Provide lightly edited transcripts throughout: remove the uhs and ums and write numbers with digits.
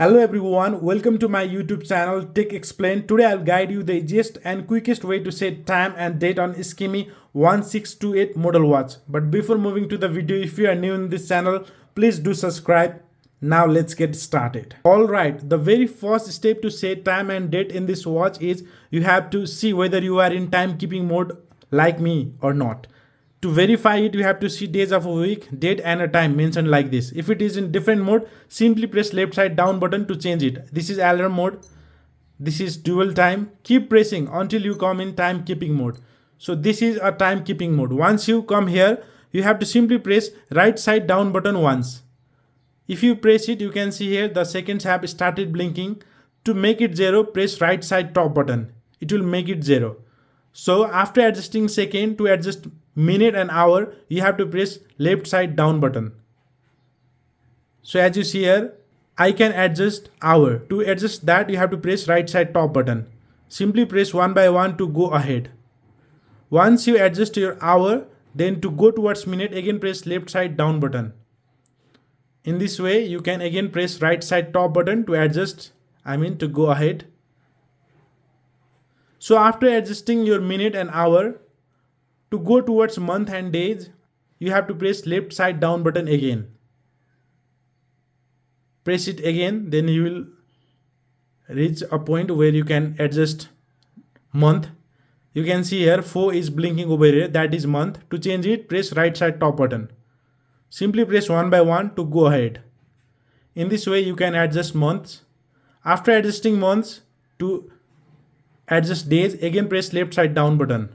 Hello everyone, welcome to my YouTube channel Tech Explain. Today I'll guide you the easiest and quickest way to set time and date on SKMEI 1628 model watch. But before moving to the video, if you are new in this channel, please do subscribe. Now let's get started. Alright, the very first step to set time and date in this watch is you have to see whether you are in timekeeping mode like me or not. To verify it, you have to see days of a week, date and a time mentioned like this. If it is in different mode, simply press left side down button to change it. This is alarm mode. This is dual time. Keep pressing until you come in timekeeping mode. So this is a timekeeping mode. Once you come here, you have to simply press right side down button once. If you press it, you can see here the seconds have started blinking. To make it 0, press right side top button. It will make it 0. So after adjusting second, to adjust minute and hour, you have to press left side down button. So as you see here, I can adjust hour. To adjust that, you have to press right side top button. Simply press one by one to go ahead. Once you adjust your hour, then to go towards minute, again press left side down button. In this way, you can again press right side top button to adjust, to go ahead. So after adjusting your minute and hour, to go towards month and days, you have to press left side down button again. Press it again, then you will reach a point where you can adjust month. You can see here 4 is blinking over here, that is month. To change it, press right side top button. Simply press one by one to go ahead. In this way, you can adjust months. After adjusting months, to adjust days, again press left side down button.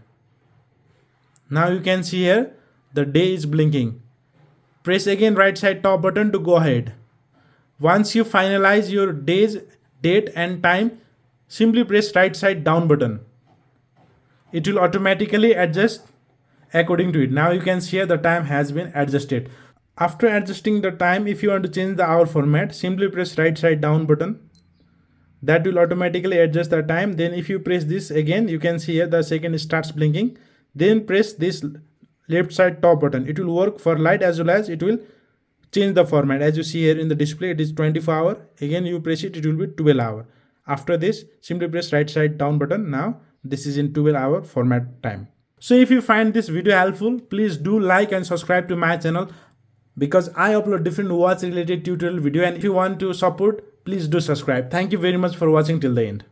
Now you can see here the day is blinking. Press again right side top button to go ahead. Once you finalize your days, date and time, simply press right side down button. It will automatically adjust according to it. Now you can see here the time has been adjusted. After adjusting the time, if you want to change the hour format, simply press right side down button. That will automatically adjust the time. Then if you press this again, you can see here the second starts blinking. Then press this left side top button. It will work for light as well as it will change the format. As you see here in the display, it is 24 hour. Again you press it, it will be 12 hour. After this, simply press right side down button. Now this is in 12 hour format time. So if you find this video helpful, please do like and subscribe to my channel, because I upload different watch related tutorial video, and if you want to support, please do subscribe. Thank you very much for watching till the end.